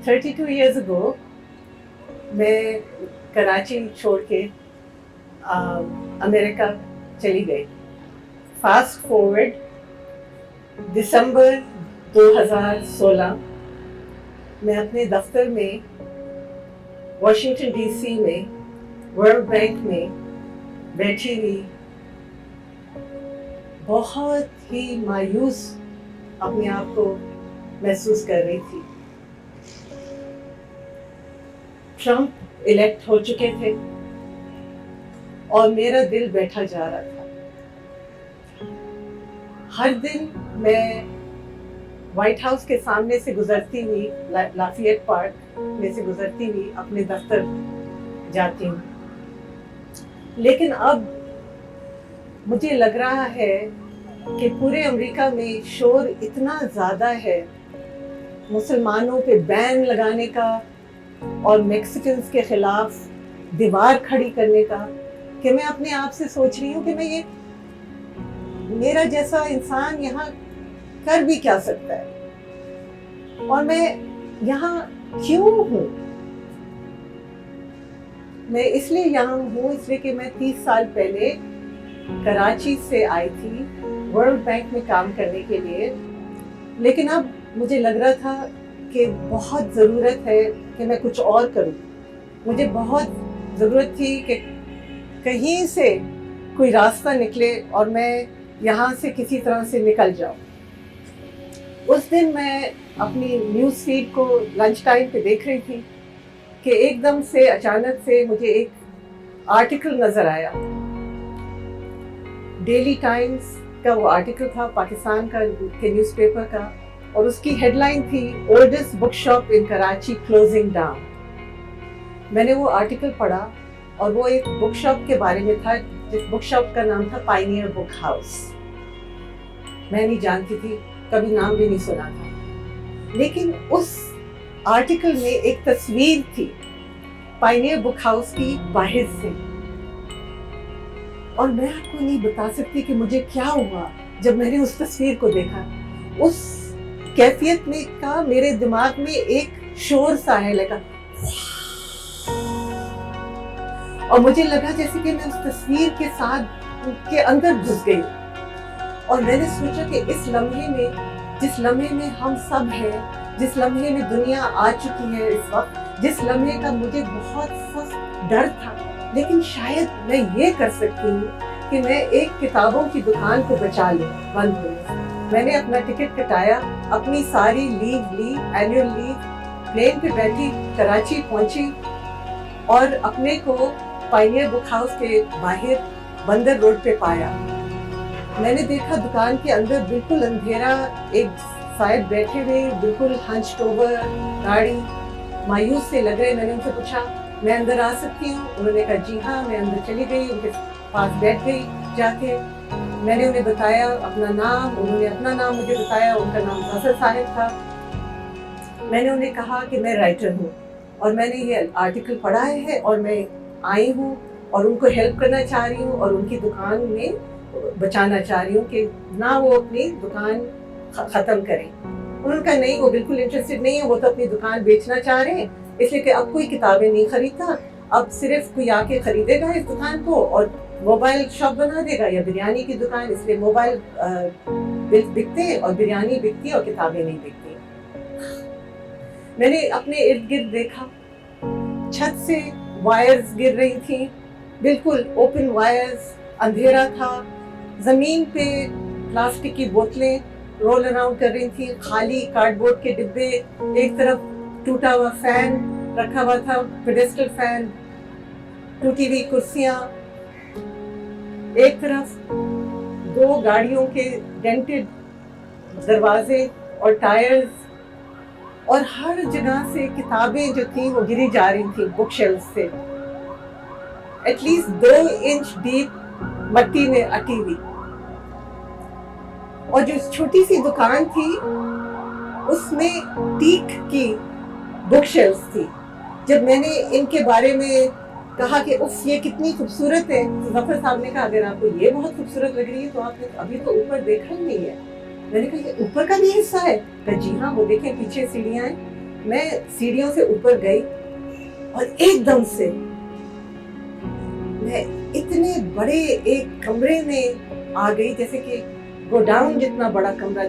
32 years ago میں کراچی چھوڑ کے امریکہ چلی گئی. فاسٹ فارورڈ دسمبر 2016 میں اپنے دفتر میں واشنگٹن ڈی سی میں ورلڈ بینک میں بیٹھی ہوئی بہت ہی مایوس اپنے آپ کو محسوس کر رہی تھی. ٹرمپ الیکٹ ہو چکے تھے اور میرا دل بیٹھا جا رہا تھا. ہر دن میں وائٹ ہاؤس کے سامنے سے گزرتی ہوئی لافیٹ پارک میں سے گزرتی ہوئی اپنے دفتر جاتی ہوں. لیکن اب مجھے لگ رہا ہے کہ پورے امریکہ میں شور اتنا زیادہ ہے مسلمانوں پہ بین لگانے کا اور میکسیکنز کے خلاف دیوار کھڑی کرنے کا کہ میں اپنے آپ سے سوچ رہی ہوں کہ میں یہ میرا جیسا انسان یہاں کر بھی کیا سکتا ہے اور میں یہاں کیوں ہوں. میں اس لیے یہاں ہوں اس لیے کہ میں 30 سال پہلے کراچی سے آئی تھی ورلڈ بینک میں کام کرنے کے لیے. لیکن اب مجھے لگ رہا تھا کہ بہت ضرورت ہے کہ میں کچھ اور کروں. مجھے بہت ضرورت تھی کہ کہیں سے کوئی راستہ نکلے اور میں یہاں سے کسی طرح سے نکل جاؤں. اس دن میں اپنی نیوز فیڈ کو لنچ ٹائم پہ دیکھ رہی تھی کہ ایک دم سے اچانک سے مجھے ایک آرٹیکل نظر آیا. ڈیلی ٹائمز کا وہ آرٹیکل تھا پاکستان کا کے نیوز پیپر کا اور اس کی ہیڈ لائن تھی اولڈسٹ بک شاپ ان کراچی کلوزنگ ڈاؤن. میں نے وہ آرٹیکل پڑھا اور وہ ایک بک شاپ کے بارے میں تھا جس بک شاپ کا نام تھا پائنیئر بک ہاؤس. میں نہیں جانتی تھی, کبھی نام بھی نہیں سنا تھا. لیکن اس آرٹیکل میں ایک تصویر تھی پائنیئر بک ہاؤس کی باہر سے اور میں آپ کو نہیں بتا سکتی کہ مجھے کیا ہوا جب میں نے اس تصویر کو دیکھا. اس کیفیت میں کا میرے دماغ میں ایک شور سا ہے لگا اور مجھے لگا جیسے کہ میں اس تصویر کے ساتھ کے اندر گھس گئی. اور میں نے سوچا کہ اس لمحے میں جس لمحے میں ہم سب ہیں, جس لمحے میں دنیا آ چکی ہے اس وقت, جس لمحے کا مجھے بہت سخت ڈر تھا, لیکن شاید میں یہ کر سکتی ہوں کہ میں ایک کتابوں کی دکان کو بچا لوں بند ہونے سے. میں نے اپنا ٹکٹ کٹایا, اپنی ساری لیو لی, اینوئل لیو, پلین پہ بیٹھی, کراچی پہنچی اور اپنے کو پائنیئر بک ہاؤس کے باہر بندر روڈ پہ پایا. میں نے دیکھا دکان کے اندر بالکل اندھیرا, ایک صاحب بیٹھے ہوئے بالکل ہنچڈ اوور, گاڑی مایوس سے لگ رہے. میں نے ان سے پوچھا میں اندر آ سکتی ہوں؟ انہوں نے کہا جی ہاں. میں اندر چلی گئی, ان کے پاس بیٹھ گئی جا کے. میں نے انہیں بتایا اپنا نام, انہوں نے اپنا نام مجھے بتایا. ان کا نام ظفر صاحب تھا. میں نے انہیں کہا کہ میں رائٹر ہوں اور میں نے یہ آرٹیکل پڑھا ہے اور میں آئی ہوں اور ان کو ہیلپ کرنا چاہ رہی ہوں اور ان کی دکان میں بچانا چاہ رہی ہوں کہ نہ وہ اپنی دکان ختم کریں. انہوں نے کہا نہیں, وہ بالکل انٹرسٹڈ نہیں ہے, وہ تو اپنی دکان بیچنا چاہ رہے ہیں اس لیے کہ اب کوئی کتابیں نہیں خریدتا, اب صرف کوئی آ کے خریدے گا اس دکان کو اور موبائل شاپ بنا دے گا یا بریانی کی دکان, اس لیے موبائل بکتے اور بریانی بکتی اور کتابیں نہیں بکتی. میں نے اپنے ارد گرد دیکھا, چھت سے وائرز گر رہی تھیں, بالکل اوپن وائرز, اندھیرا تھا. زمین پہ پلاسٹک کی بوتلیں رول اراؤنڈ کر رہی تھیں, خالی کارڈ بورڈ کے ڈبے, ایک طرف ٹوٹا ہوا فین رکھا ہوا تھا, پیڈسٹل فین, ٹوٹی ہوئی کرسیاں, ایک طرف 2 گاڑیوں کے ڈینٹڈ دروازے اور ٹائرز, اور ہر جگہ سے کتابیں جو تھیں وہ گری جا رہی تھیں بک شیلف سے, ایٹ لیسٹ 2 انچ ڈیپ مٹی میں اٹی ہوئی. اور جو چھوٹی سی دکان تھی اس میں ٹیک کی بک شیلف تھی. جب میں نے ان کے بارے میں کہا کہ اف یہ کتنی خوبصورت ہے, تو ظفر صاحب نے کہا اگر آپ کو یہ بہت خوبصورت لگ رہی ہے تو آپ نے ابھی تو اوپر دیکھا ہی نہیں ہے. میں نے کہا یہ اوپر کا بھی حصہ ہے؟ کہا جی ہاں, وہ دیکھیں پیچھے سیڑھیاں ہیں. میں سیڑھیوں سے اوپر گئی اور ایک دم سے میں اتنے بڑے ایک کمرے میں آ گئی، جیسے کہ گوڈاؤن جتنا بڑا کمرہ،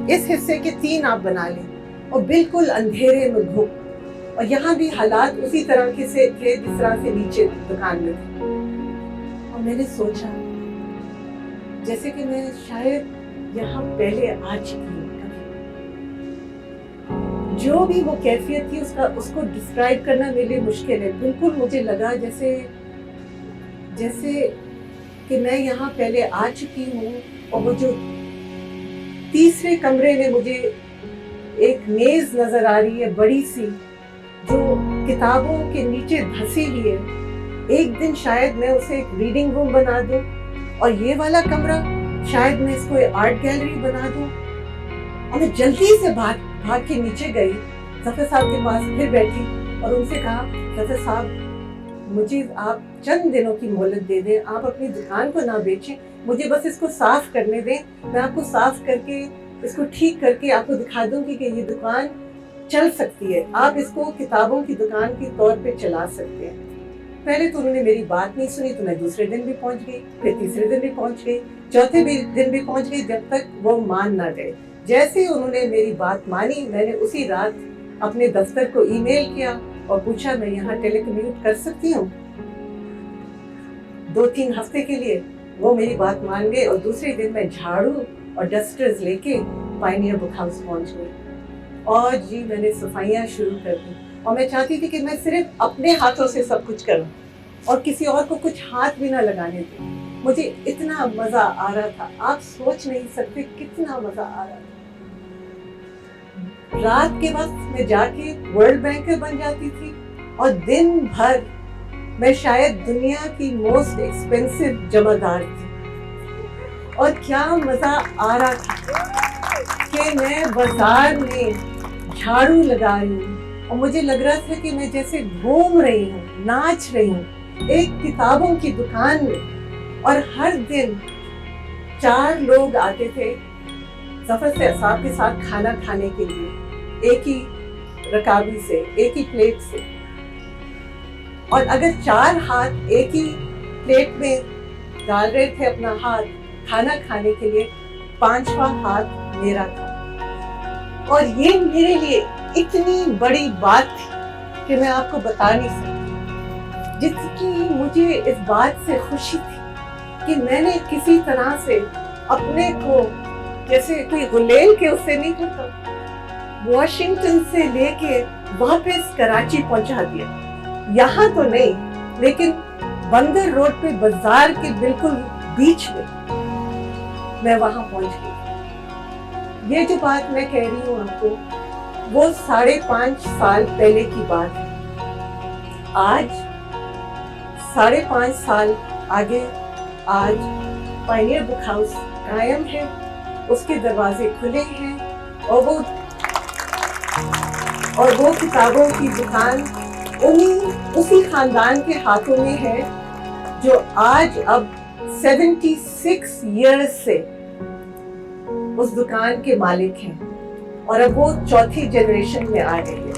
اس حصے کے 3 آپ بنا لیں، اور بالکل اندھیرے میں گھپ، اور یہاں بھی حالات اسی طرح کے سے تھے جس طرح سے نیچے دکان میں تھے۔ اور میں نے سوچا جیسے کہ میں شاید یہاں پہلے آ چکی ہوں کبھی۔ جو بھی وہ کیفیت تھی اس کو ڈسکرائب کرنا میرے لیے مشکل ہے۔ بالکل مجھے لگا جیسے کہ میں یہاں پہلے آ چکی ہوں، اور وہ جو تیسرے کمرے میں مجھے ایک میز نظر آ رہی ہے بڑی سی، جو کتابوں کے نیچے دھسی ہوئی ہے۔ ایک دن شاید میں اسے ایک ریڈنگ روم بنا دوں، اور یہ والا کمرہ شاید میں اس کو آرٹ گیلری بنا دوں۔ اور میں جلدی سے بھاگ کے نیچے گئی، ظفر صاحب کے پاس پھر بیٹھی اور ان سے کہا، ظفر صاحب مجھے آپ چند دنوں کی مہلت دے دیں، آپ اپنی دکان کو نہ بیچیں، مجھے بس اس کو صاف کرنے دیں، میں آپ کو صاف کر کے اس کو ٹھیک کر کے آپ کو دکھا دوں گی کہ یہ دکان چل سکتی ہے، آپ اس کو کتابوں کی دکان کے طور پہ چلا سکتے ہیں۔ پہلے تو انہوں نے میری بات نہیں سنی، تو میں دوسرے دن بھی پہنچ گئی، پھر تیسرے دن بھی پہنچ گئی، چوتھے دن بھی پہنچ گئی، جب تک وہ مان نہ گئے۔ جیسے انہوں نے میری بات مانی، میں نے اسی رات اپنے دفتر کو ای میل کیا اور پوچھا میں یہاں ٹیلی کمیوٹ کر سکتی ہوں 2-3 ہفتے کے لیے۔ وہ میری بات مان گئے، اور دوسرے دن میں جھاڑو اور ڈسٹرز لے کے پائنیئر بک ہاؤس پہنچ گئی، اور جی میں نے صفائیاں شروع کر دی۔ اور میں چاہتی تھی کہ میں صرف اپنے ہاتھوں سے سب کچھ کروں اور کسی اور کو کچھ ہاتھ بھی نہ لگانے دوں۔ مجھے اتنا مزہ آ رہا تھا، آپ سوچ نہیں سکتے کتنا مزہ آ رہا تھا۔ رات کے وقت میں جا کے ورلڈ بینکر بن جاتی تھی، اور دن بھر میں شاید دنیا کی موسٹ ایکسپینسو جمع دار تھی۔ اور کیا مزہ آ رہا تھا کہ میں بازار میں جھاڑو لگا رہی ہوں، اور مجھے لگ رہا تھا کہ میں جیسے گھوم رہی ہوں، ناچ رہی ہوں ایک کتابوں کی دکان میں۔ اور ہر دن 4 لوگ آتے تھے ظفر صاحب کے ساتھ کھانا کھانے کے لیے، ایک ہی رکابی سے، ایک ہی پلیٹ سے۔ اور اگر 4 ہاتھ ایک ہی پلیٹ میں ڈال رہے تھے اپنا ہاتھ کھانا کھانے کے لیے، 5واں ہاتھ میرا تھا۔ اور یہ میرے لیے اتنی بڑی بات تھی کہ میں آپ کو بتا نہیں سکتی، جس کی مجھے اس بات سے خوشی تھی کہ میں نے کسی طرح سے اپنے کو جیسے کوئی غلیل کے اسے نہیں کرتا، واشنگٹن سے لے کے واپس کراچی پہنچا دیا۔ یہاں تو نہیں، لیکن بندر روڈ پہ بازار کے بالکل بیچ میں وہاں پہنچ گئی۔ یہ جو بات میں کہہ رہی ہوں آپ کو، وہ 5.5 سال پہلے کی بات ہے۔ آج 5.5 سال آگے آج پائنیئر بک ہاؤس قائم ہے، اس کے دروازے کھلے ہیں، اور وہ کتابوں کی دکان اسی خاندان کے ہاتھوں میں ہے جو آج اب 76 ایئرز سے اس دکان کے مالک ہیں، اور اب وہ 4تھی جنریشن میں آ گئی ہے۔